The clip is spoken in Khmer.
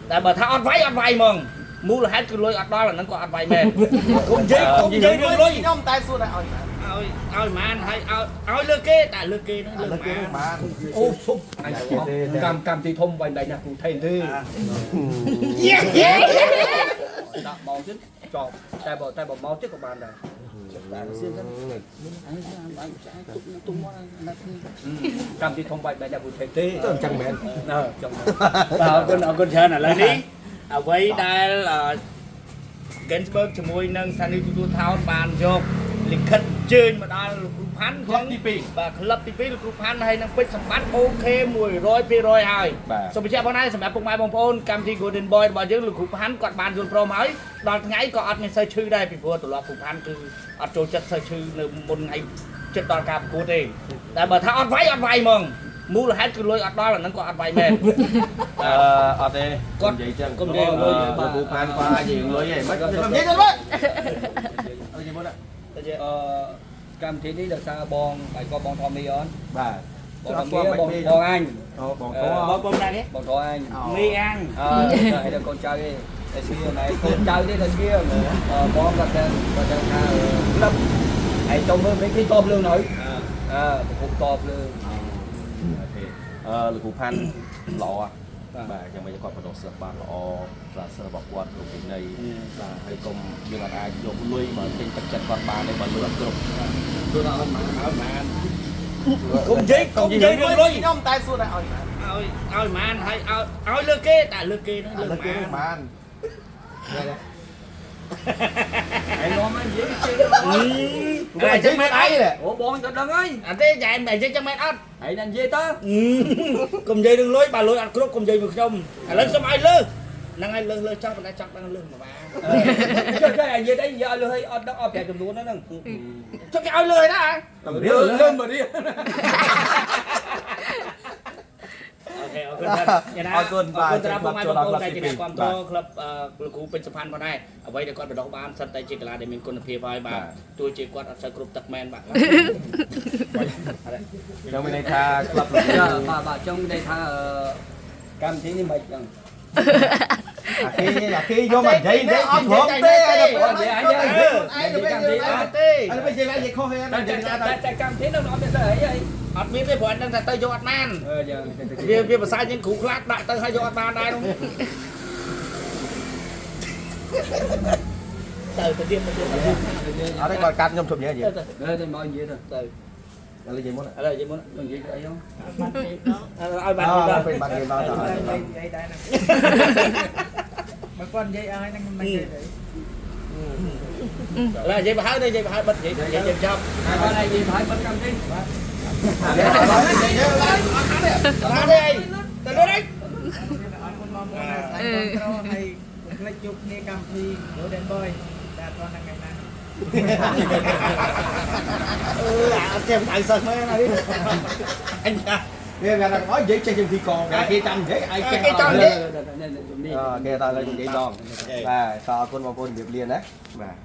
แต่បើថាអត់វាយហ្មងមូលហេតុគឺលុយអត់ដល់អាហ្នឹងក៏អត់វាយមែនគុំនិយាយរឿងលុយខ្ញុំតែសួរតែឲ្យម៉ានឲ្យលើគេតែលើគេហ្នឹងលើម៉ានអូសុបអញកម្មទីធំបាញ់ដៃណាគ្រូថេនទេដាក់មកទៀតចប់តែបើមកទៀតក៏បានដែរតែសៀនហ្នឹងអញទុំមកកម្មទីធំបាញ់ដៃណាគ្រូថេនទេអញ្ចឹងមែនចឹងបាទអរគុណច្រើនឥឡូវនេះអ្វីដែល Gainsbourg ជាមួយនឹងស្ថានីយទូទួលថោនបានយកលិខិតអញ្ជើញមកដល់លោកគ្រូផាន់ក្លឹបទី2បាទក្លឹបទី2លោកគ្រូផាន់ហើយនឹងពេជ្រសម្បត្តិអូខេ 100% ហើយសូមបញ្ជាក់ផងដែរសម្រាប់ពុកម៉ែបងប្អូនកម្មវិធី Golden Boy របស់យើងលោកគ្រូផាន់គាត់បានយល់ព្រមហើយដល់ថ្ងៃក៏អត់មានសូវឈឺដែរពីព្រោះទម្លាប់គ្រូផាន់គឺអត់ចូលចិត្តសូវឈឺនៅមុនថ្ងៃចិត្តដល់ការប្រកួតទេតែបើថាអត់វាយហ្មងមូលហេតុគឺលុយអត់ដល់អាហ្នឹងក៏អត់វាយមែនអត់ទេគាត់និយាយចឹងគាត់និយាយលុយគ្រូផាន់ខ្វល់យើងលុយហីមិននិយាយទៅលុយអើយមុនតែកម្មវិធីនេះដោយសារបងបាយក៏បងធំមីអនបាទបងធំមីបងអញបងណាគេបងធំអញមីអញហើយដល់កូនចៅទេតែស្គៀងហើយកូនចៅទេតែស្គៀងបងគាត់ថាក្លឹបហើយចុំមើលវិញគេតបលឿងហើយប្រគប់តបលឿងលោកគ្រូផាន់ល្អបាទយ៉ាងម៉េចគាត់បដិសេធបានល្អស្រាសិស្សរបស់គាត់លោកវិន័យបាទហើយកុំយើងអាចយកលុយមកទិញទឹកចិត្តគាត់បានទេបើលុយអត់គ្រប់គឺអត់បានគុំនិយាយរឿងលុយខ្ញុំតែសួរតែឲ្យម៉ានឲ្យលើគេតែលើគេហ្នឹងលើគេម៉ានឯងនាំមកនិយាយជឿអញ្ចឹងមិនអីអូបងក៏ដឹងហើយអត់ទេចែអញ្ចឹងមិនអត់ហើយនិយាយទៅកុំនិយាយរឿងលុយបើលុយអត់គ្រប់កុំនិយាយមួយខ្ញុំឥឡូវសុំឲ្យលើហ្នឹងហើយលើចង់ប៉ុន្តែចង់ដឹងលើមកបានចុះនិយាយអីនិយាយឲ្យលើឲ្យអត់ដឹងអត់ប្រាក់ចំនួនហ្នឹងចុះគេឲ្យលើណាលើមករៀនអូខេអរគុណយ៉ាងណាអរគុណត្រាប់បងប្អូនតែជាអ្នកគ្រប់គ្រងក្លឹបលោកគ្រូពេជ្រសុផាន់ផងដែរអ្វីដែលគាត់បដោះបានសិតតែជាកីឡាដែលមានគុណភាពហើយបាទទោះជាគាត់អត់សូវគ្រប់ទឹកមែនបាទចង់មានន័យថាក្លឹបលោកបាទចង់មានន័យថាកម្មវិធីនេះមិនចឹងអាគេយកមកនិយាយអត់ព្រមទេអញកម្មវិធីអត់ទេអញមិននិយាយខុសទេតែកម្មវិធីនោះអត់មានស្អីហីអត់មានទេព្រោះអញដឹងថាទៅយកអត់បានវាភាសាជាងគ្រូខ្លះដាក់ទៅឲ្យយកអត់បានដែរនោះទៅទៀតអត់ទេគាត់កាត់ខ្ញុំជប់និយាយទៅមកនិយាយទៅឥឡូវនិយាយមុននិយាយមុននិយាយអីហ្នឹងឲ្យបានពេលបាត់យើងដល់និយាយដែរហ្នឹងបើគាត់និយាយឲ្យហ្នឹងមិននិយាយទេឡើយនិយាយបើហើយនិយាយបើហើយបិទនិយាយចប់ហើយគាត់និយាយបើហើយបិទកម្មវិធីបាទអត់ទេអីទៅលឿនអីអរគុណបងប្អូនដែលស្ដាប់គ្រប់គ្រងហើយកុំភ្លេចជួបគ្នាកម្មវិធី Golden Boy តែអត់ទាន់ថ្ងៃណាអត់ចេះថៃសិស្សមែនអីអញវាថាnóiនិយាយចេះជាងទីកងគេចាំនិយាយឯងចេះគេចាំនិយាយគេតើលើនិយាយដងបាទអរគុណបងប្អូនជំរាបលាណាបាទ